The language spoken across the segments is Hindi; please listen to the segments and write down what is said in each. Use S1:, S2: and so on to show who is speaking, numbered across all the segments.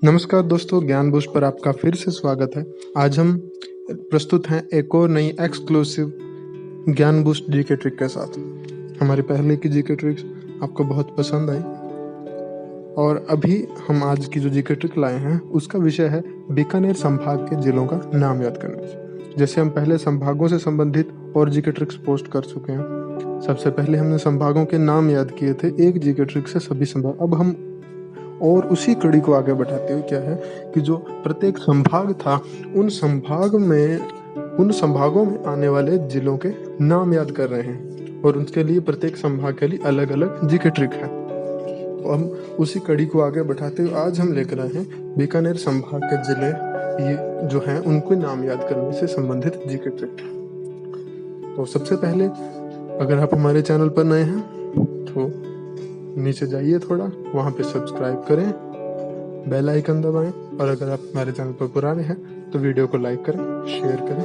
S1: नमस्कार दोस्तों, ज्ञान बूस्ट पर आपका फिर से स्वागत है। आज हम प्रस्तुत हैं एक और नई एक्सक्लूसिव ज्ञान बूस्ट जीके ट्रिक के साथ। हमारी पहले की जीके ट्रिक्स आपको बहुत पसंद आई और अभी हम आज की जो जीके ट्रिक लाए हैं उसका विषय है बीकानेर संभाग के जिलों का नाम याद करना। जैसे हम पहले संभागों से संबंधित और जीके ट्रिक्स पोस्ट कर चुके हैं। सबसे पहले हमने संभागों के नाम याद किए थे, एक जीके ट्रिक से सभी संभाग। अब हम और उसी कड़ी को आगे बढ़ाते हुए क्या है कि जो प्रत्येक संभाग था उन संभागों में आने वाले जिलों के नाम याद कर रहे हैं और उनके लिए प्रत्येक संभाग के लिए अलग अलग जीके ट्रिक है। तो हम उसी कड़ी को आगे बढ़ाते हुए आज हम लेकर आए हैं बीकानेर संभाग के जिले ये जो हैं उनको नाम याद करने से संबंधित जीके ट्रिक। तो सबसे पहले अगर आप हमारे चैनल पर नए हैं तो नीचे जाइए थोड़ा, वहाँ पे सब्सक्राइब करें, बेल आइकन दबाएं और अगर आप हमारे चैनल पर पुराने हैं तो वीडियो को लाइक करें, शेयर करें।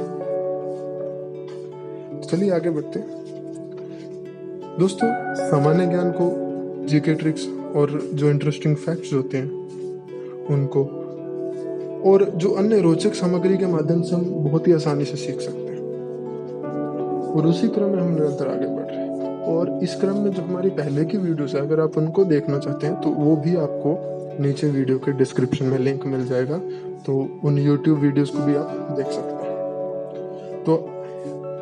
S1: चलिए आगे बढ़ते हैं। दोस्तों, सामान्य ज्ञान को, जीके ट्रिक्स और जो इंटरेस्टिंग फैक्ट्स होते हैं उनको और जो अन्य रोचक सामग्री के माध्यम से हम बहुत ही आसानी से सीख सकते हैं और उसी क्रम में हम निरंतर आगे बढ़ रहे हैं। और इस क्रम में जो हमारी पहले की वीडियोस है, अगर आप उनको देखना चाहते हैं तो वो भी आपको नीचे वीडियो के डिस्क्रिप्शन में लिंक मिल जाएगा, तो उन YouTube वीडियोस को भी आप देख सकते हैं। तो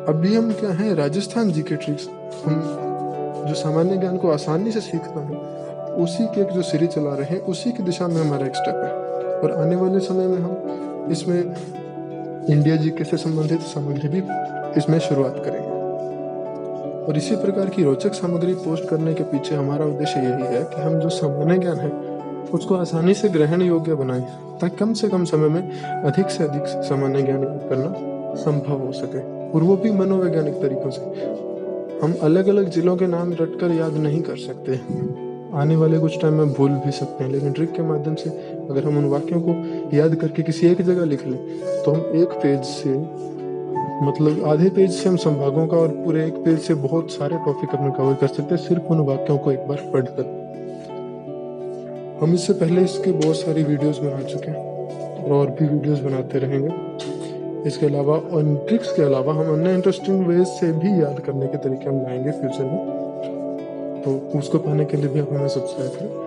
S1: अभी हम क्या है, राजस्थान जीके ट्रिक्स, हम जो सामान्य ज्ञान को आसानी से सीखना है उसी के एक जो सीरीज चला रहे हैं उसी की दिशा में हमारा एक स्टेप है। और आने वाले समय में हम इसमें इंडिया जीके से संबंधित सामग्री भी इसमें शुरुआत करेंगे। और इसी प्रकार की रोचक सामग्री पोस्ट करने के पीछे हमारा उद्देश्य यही है कि हम जो सामान्य ज्ञान है उसको आसानी से ग्रहण योग्य बनाएं ताकि कम से कम समय में अधिक से अधिक सामान्य ज्ञान याद करना संभव हो सके, और वो भी मनोवैज्ञानिक तरीकों से। हम अलग अलग जिलों के नाम रटकर याद नहीं कर सकते, आने वाले कुछ टाइम में भूल भी सकते हैं, लेकिन ट्रिक के माध्यम से अगर हम उन वाक्यों को याद करके किसी एक जगह लिख लें तो हम एक पेज से, मतलब आधे पेज से हम संभागों का और पूरे एक पेज से बहुत सारे टॉपिक अपने कवर कर सकते हैं सिर्फ उन वाक्यों को एक बार पढ़कर। हम इससे पहले इसके बहुत सारी वीडियोस बना चुके हैं और भी वीडियोस बनाते रहेंगे। इसके अलावा उन ट्रिक्स के अलावा हम अन्य इंटरेस्टिंग वेज से भी याद करने के तरीके हम लाएंगे फ्यूचर में, तो उसको पाने के लिए भी आप हमें सब्सक्राइब करें।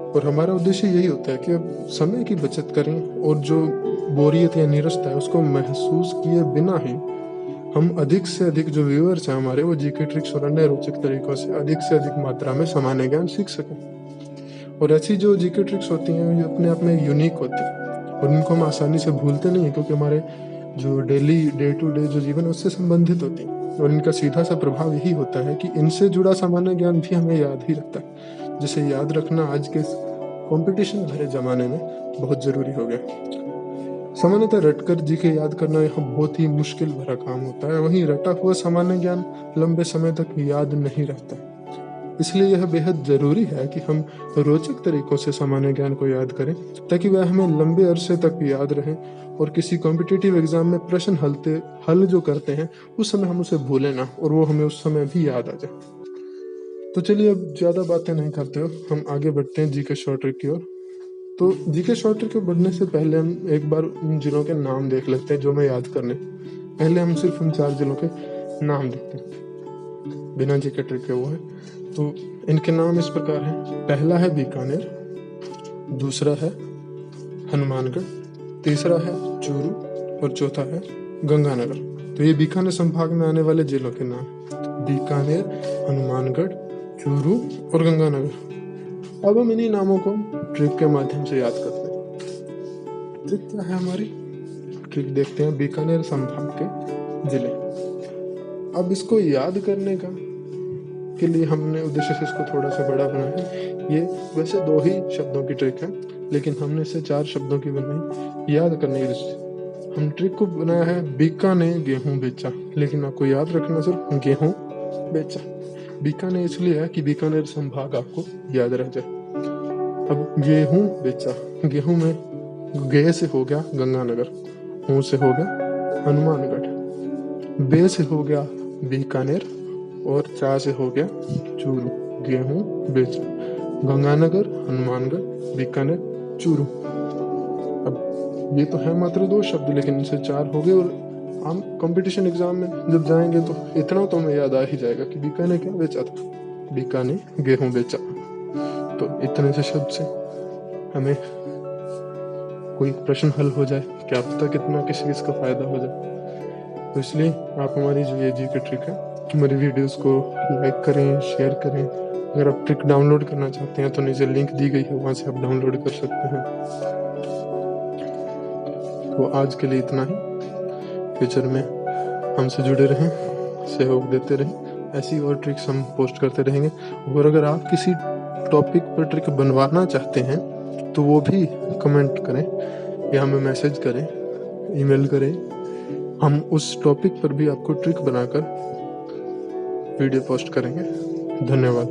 S1: और हमारा उद्देश्य यही होता है कि अब समय की बचत करें और जो बोरियत या निरस्ता है उसको महसूस किए बिना ही हम अधिक से अधिक जो व्यूअर्स हैं हमारे, वो जीके ट्रिक्स और अन्य रोचक तरीकों से अधिक मात्रा में सामान्य ज्ञान सीख सकें। और ऐसी जो जीके ट्रिक्स होती हैं ये अपने आप में यूनिक होती हैं और उनको हम आसानी से भूलते नहीं हैं क्योंकि हमारे जो डेली डे टू डे जो जीवन है उससे संबंधित होती हैं और इनका सीधा सा प्रभाव यही होता है कि इनसे जुड़ा सामान्य ज्ञान भी हमें याद ही रहता है, जिसे याद रखना आज के कंपटीशन भरे जमाने में बहुत जरूरी हो गया। सामान्यतः रटकर जीके याद करना यह बहुत ही मुश्किल भरा काम होता है, वहीं रटा हुआ सामान्य ज्ञान लंबे समय तक याद नहीं रहता। इसलिए यह बेहद जरूरी है कि हम रोचक तरीकों से सामान्य ज्ञान को याद करें ताकि वह हमें लंबे अरसे तक याद रहे और किसी कॉम्पिटिटिव एग्जाम में प्रश्न हल जो करते हैं उस समय हम उसे भूलें ना और वो हमें उस समय भी याद आ जाए। तो चलिए अब ज्यादा बातें नहीं करते हो, हम आगे बढ़ते हैं जीके शॉर्ट ट्रिक की ओर। तो जीके शॉर्ट ट्रिक के बढ़ने से पहले हम एक बार उन जिलों के नाम देख लेते हैं जो मैं याद करने। पहले हम सिर्फ उन 4 जिलों के नाम देखते हैं बिना जीके ट्रिक के, वो है। तो इनके नाम इस प्रकार हैं। पहला है बीकानेर, दूसरा है हनुमानगढ़, तीसरा है चूरू और चौथा है गंगानगर। तो ये बीकानेर संभाग में आने वाले जिलों के नाम, बीकानेर, हनुमानगढ़, चूरू और गंगानगर। अब हम इन्हीं नामों को ट्रिक के माध्यम से याद करते हैं। ट्रिक क्या है हमारी? ट्रिक देखते हैं बीकानेर संभाग के जिले। अब इसको याद करने के लिए हमने उद्देश्य से इसको थोड़ा सा बड़ा बनाया है। ये वैसे 2 ही शब्दों की ट्रिक है लेकिन हमने इसे 4 शब्दों की बनाई याद करने की दृष्टि। हम ट्रिक को बनाया है बीका ने गेहूं बेचा, लेकिन आपको याद रखना सिर्फ गेहूं बेचा। बीकानेर इसलिए है कि बीकानेर संभाग आपको याद रह जाए। अब गेहूं बेचा, गेहूं में गे से हो गया गंगानगर, हूं से हो गया हनुमानगढ़, बे से हो गया बीकानेर और चा से हो गया चूरू। गेहूं बेचा, गंगानगर, हनुमानगढ़, बीकानेर, चूरू। ये तो है मात्र 2 शब्द, लेकिन इनसे 4 हो गए, और हम कंपटीशन एग्जाम में जब जाएंगे तो इतना तो हमें याद आ ही जाएगा कि बीका ने क्या बेचा था, बीका ने गेहूं बेचा। तो इतने से शब्द से हमें कोई प्रश्न हल हो जाए, क्या पता कितना किसी चीज का फायदा हो जाए। तो इसलिए आप हमारी जो ये जी के ट्रिक है, हमारी वीडियोस को लाइक करें, शेयर करें। अगर आप ट्रिक डाउनलोड करना चाहते हैं तो नीचे लिंक दी गई है, वहाँ से आप डाउनलोड कर सकते हैं। तो आज के लिए इतना ही। फ्यूचर में हमसे जुड़े रहें, सहयोग देते रहें, ऐसी और ट्रिक्स हम पोस्ट करते रहेंगे। और अगर आप किसी टॉपिक पर ट्रिक बनवाना चाहते हैं तो वो भी कमेंट करें या हमें मैसेज करें, ईमेल करें। हम उस टॉपिक पर भी आपको ट्रिक बनाकर वीडियो पोस्ट करेंगे। धन्यवाद।